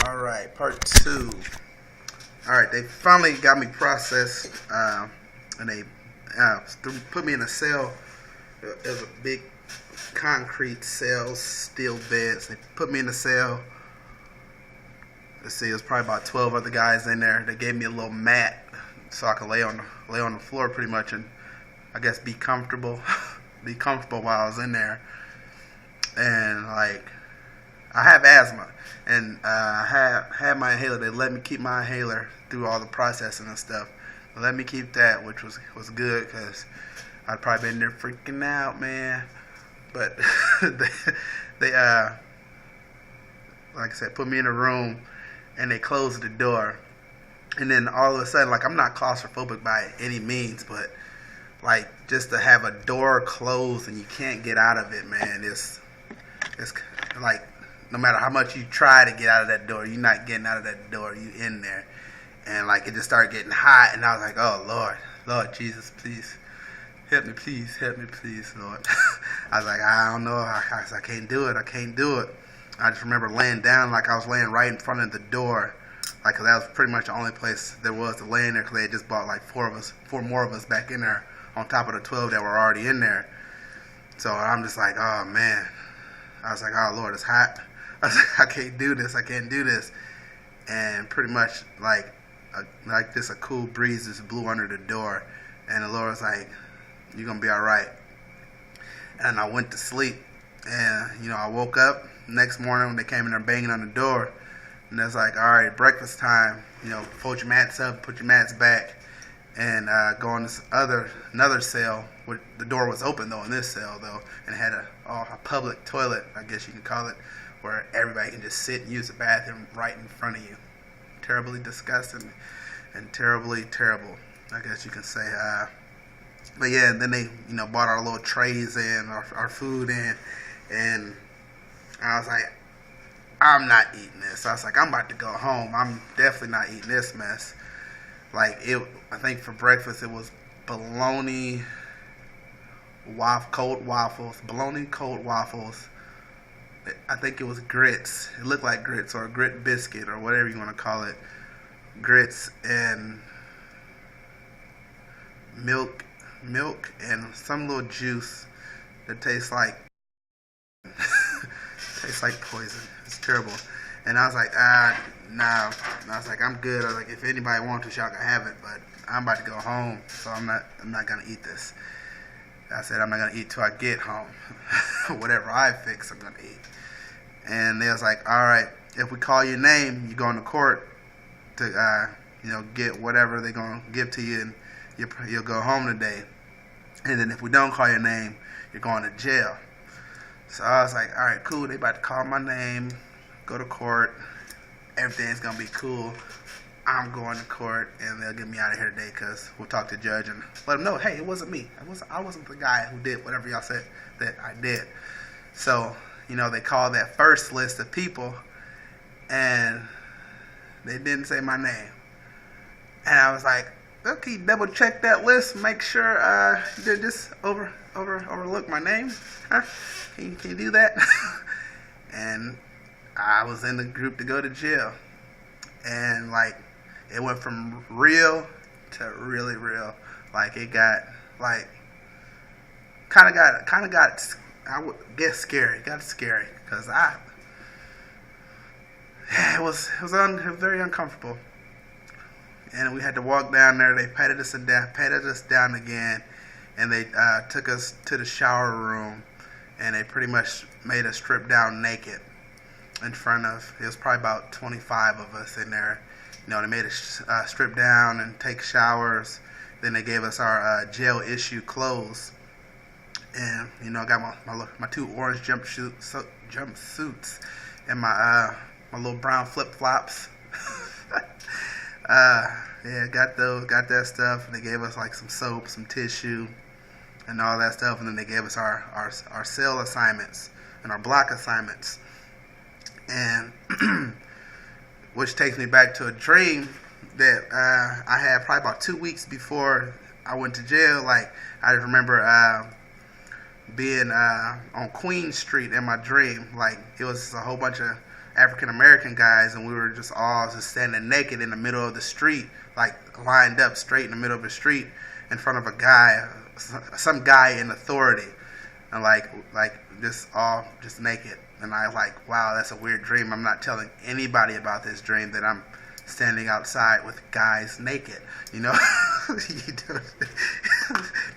Alright, part two. Alright, they finally got me processed, and they put me in a cell. It was a big concrete cell, steel beds. They put me in the cell. Let's see, it was probably about 12 other guys in there. They gave me a little mat so I could lay on the floor pretty much, and I guess be comfortable, while I was in there. And like, I have asthma, and I had my inhaler. They let me keep my inhaler through all the processing and stuff. They let me keep that, which was good, because I'd probably been there freaking out, man. But they like I said, put me in a room, and they closed the door. And then all of a sudden, like, I'm not claustrophobic by any means, but like, just to have a door closed and you can't get out of it, man, it's like, no matter how much you try to get out of that door, you're not getting out of that door. You in there. And like, it just started getting hot, and I was like, oh Lord Jesus, please help me, please, Lord. I was like, I don't know, I can't do it. I just remember laying down, like I was laying right in front of the door, like, 'cause that was pretty much the only place there was to lay in there, 'cause they had just bought like four more of us back in there on top of the 12 that were already in there. So I'm just like, oh man. I was like, oh Lord, it's hot. I was like, I can't do this. And pretty much like this, a cool breeze just blew under the door, and the Lord was like, you're gonna be all right. And I went to sleep, and I woke up next morning when they came in there banging on the door, and it's like, all right, breakfast time. Fold your mats up, put your mats back, and go in this another cell. The door was open though in this cell though, and it had a public toilet, I guess you could call it, where everybody can just sit and use the bathroom right in front of you. Terribly disgusting and terribly terrible, I guess you can say. But yeah, and then they bought our little trays in, our food in, and I was like, I'm not eating this. I was like, I'm about to go home. I'm definitely not eating this mess. Like, I think for breakfast it was bologna cold waffles. I think it was grits. It looked like grits, or a grit biscuit, or whatever you want to call it. Grits and milk and some little juice that tastes like poison. It's terrible. And I was like, no. And I was like, I'm good. I was like, if anybody wants to, y'all can have it, but I'm about to go home, so I'm not gonna eat this. I said, I'm not gonna eat till I get home. Whatever I fix, I'm gonna eat. And they was like, all right, if we call your name, you go into court to get whatever they're gonna give to you, and you'll go home today. And then if we don't call your name, you're going to jail. So I was like, all right, cool. They about to call my name, go to court. Everything's gonna be cool. I'm going to court, and they'll get me out of here today, because we'll talk to the judge and let them know, hey, it wasn't me. I wasn't the guy who did whatever y'all said that I did. So, they called that first list of people, and they didn't say my name. And I was like, okay, double check that list, make sure you did just overlook my name. Huh? Can you do that? And I was in the group to go to jail. And like, it went from real to really real. Like, it got like kind of got I would guess scary. It got scary, because it was very uncomfortable. And we had to walk down there. They patted us down again, and they took us to the shower room, and they pretty much made us strip down naked in front of. It was probably about 25 of us in there. They made us strip down and take showers. Then they gave us our jail issue clothes, and I got my two orange jumpsuits and my little brown flip flops. Yeah, got that stuff, and they gave us like some soap, some tissue, and all that stuff, and then they gave us our cell assignments and our block assignments, and which takes me back to a dream that I had probably about 2 weeks before I went to jail. Like, I remember being on Queen Street in my dream. Like, it was a whole bunch of African American guys, and we were just all just standing naked in the middle of the street, like lined up straight in the middle of the street in front of a guy, some guy in authority, and like just all just naked. And I was like, wow, that's a weird dream. I'm not telling anybody about this dream that I'm standing outside with guys naked. You know,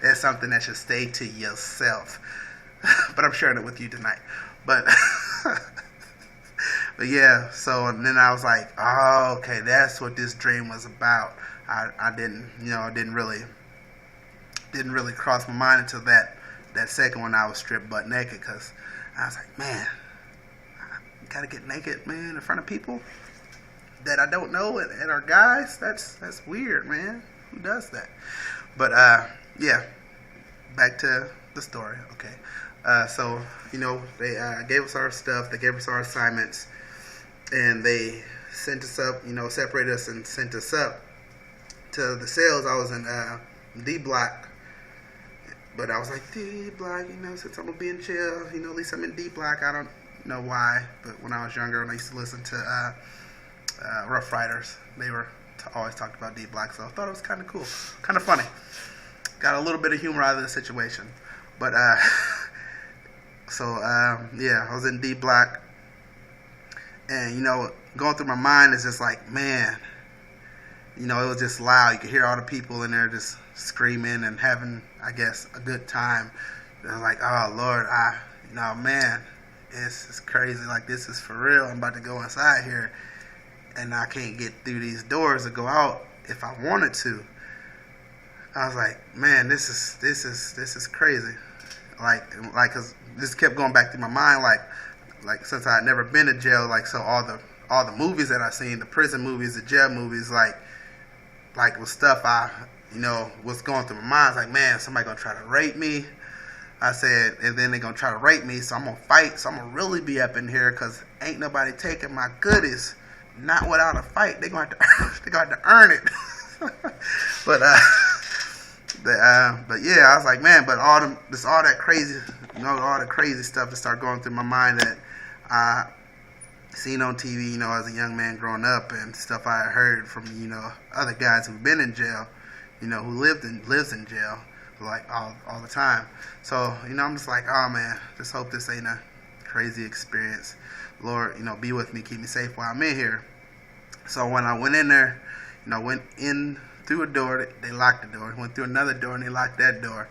that's something that should stay to yourself. But I'm sharing it with you tonight. But but yeah. So and then I was like, oh, okay, that's what this dream was about. I didn't, it didn't really cross my mind until that second one I was stripped butt naked, because I was like, man, I gotta get naked, man, in front of people that I don't know and are guys. That's weird, man. Who does that? But yeah, back to the story. Okay, so they gave us our stuff. They gave us our assignments, and they sent us up. Separated us and sent us up to the cells. I was in D block. But I was like, D block, since I'm going to be in jail, at least I'm in D block. I don't know why, but when I was younger, when I used to listen to Rough Riders, they were always talked about D block, so I thought it was kind of cool, kind of funny. Got a little bit of humor out of the situation. But, yeah, I was in D block, and, going through my mind is just like, man, it was just loud. You could hear all the people in there just screaming and having, I guess, a good time. And I was like, oh, Lord, man, it's crazy. Like, this is for real. I'm about to go inside here, and I can't get through these doors to go out if I wanted to. I was like, man, this is crazy. Like, cause this kept going back through my mind. Like since I had never been to jail, like, so all the movies that I've seen, the prison movies, the jail movies, like with stuff I, was going through my mind. I was like, man, somebody gonna try to rape me. I said, and then they gonna try to rape me, so I'm gonna fight. So I'm gonna really be up in here, cause ain't nobody taking my goodies, not without a fight. They gonna have to earn it. But yeah, I was like, man, but all that crazy, all the crazy stuff that started going through my mind that I seen on TV, as a young man growing up, and stuff I had heard from, other guys who've been in jail, who lives in jail, like all the time. So, I'm just like, oh man, just hope this ain't a crazy experience. Lord, be with me, keep me safe while I'm in here. So when I went in there, went in through a door, they locked the door. Went through another door and they locked that door.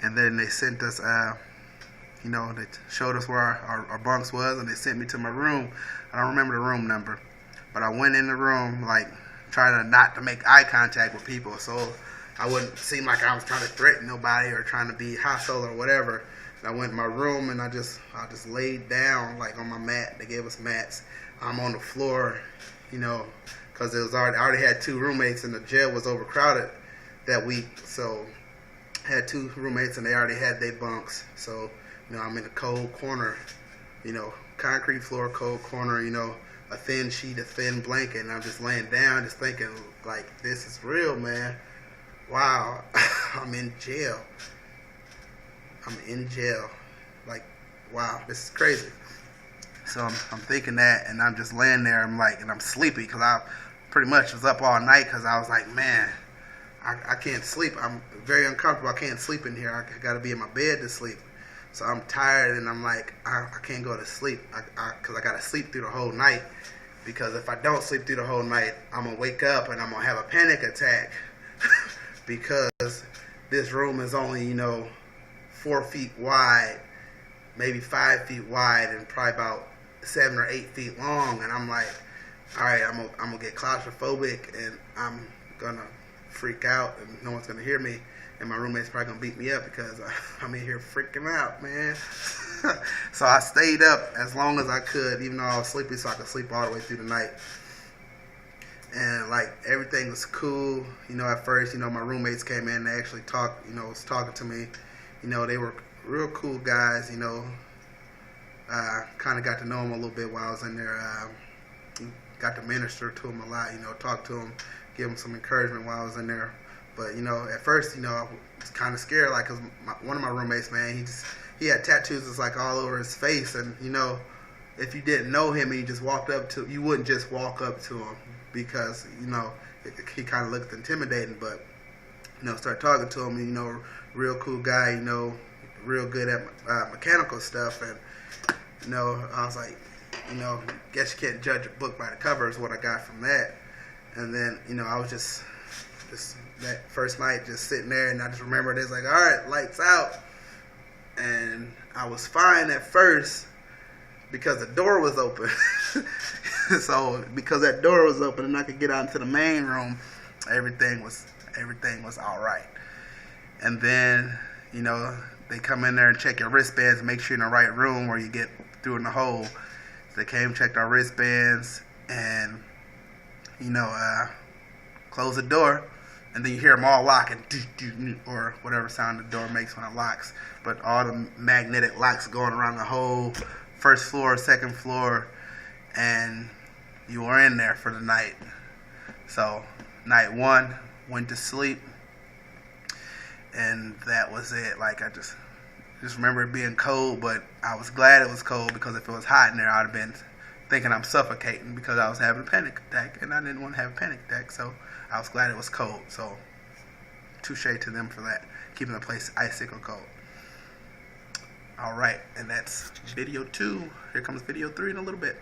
And then they sent us, they showed us where our bunks was, and they sent me to my room. I don't remember the room number, but I went in the room, like, trying to not to make eye contact with people, so I wouldn't seem like I was trying to threaten nobody or trying to be hostile or whatever. And I went in my room, and I just laid down, like, on my mat. They gave us mats. I'm on the floor, because I already had 2 roommates, and the jail was overcrowded that week, so I had 2 roommates, and they already had their bunks. So, I'm in a cold corner, concrete floor, cold corner, a thin sheet, a thin blanket, and I'm just laying down, just thinking, like, this is real, man. Wow, I'm in jail. Like, wow, this is crazy. So I'm thinking that, and I'm just laying there, and I'm sleepy, because I pretty much was up all night, because I was like, man, I can't sleep. I'm very uncomfortable. I can't sleep in here. I got to be in my bed to sleep. So I'm tired, and I'm like, I can't go to sleep, because I got to sleep through the whole night, because if I don't sleep through the whole night, I'm going to wake up, and I'm going to have a panic attack, because this room is only, 4 feet wide, maybe 5 feet wide, and probably about 7 or 8 feet long, and I'm like, all right, I'm going to get claustrophobic, and I'm going to freak out, and no one's going to hear me. And my roommate's probably going to beat me up because I'm in here freaking out, man. So I stayed up as long as I could, even though I was sleepy, so I could sleep all the way through the night. And, like, everything was cool. At first, my roommates came in. They actually talked, was talking to me. They were real cool guys, kind of got to know them a little bit while I was in there. Got to minister to them a lot, talk to them, give them some encouragement while I was in there. But, at first, I was kind of scared, like, because one of my roommates, man, he had tattoos just, like, all over his face. And, if you didn't know him and you just walked up to, you wouldn't just walk up to him because, you know, he kind of looked intimidating, but, you know, start talking to him, and, you know, real cool guy, you know, real good at mechanical stuff, and, you know, I was like, you know, guess you can't judge a book by the cover is what I got from that. And then, you know, I was just that first night just sitting there, and I just remembered it's like, all right, lights out. And I was fine at first because the door was open. So because that door was open and I could get out into the main room, everything was all right. And then, you know, they come in there and check your wristbands, make sure you're in the right room where you get through in the hole. So they came, checked our wristbands, and, you know, close the door, and then you hear them all locking, or whatever sound the door makes when it locks. But all the magnetic locks going around the whole first floor, second floor, and you were in there for the night. So night one, went to sleep, and that was it. Like, I just remember it being cold, but I was glad it was cold, because if it was hot in there, I'd have been thinking I'm suffocating because I was having a panic attack, and I didn't want to have a panic attack, so I was glad it was cold. So touche to them for that, keeping the place icicle cold. All right, and that's video 2. Here comes video 3 in a little bit.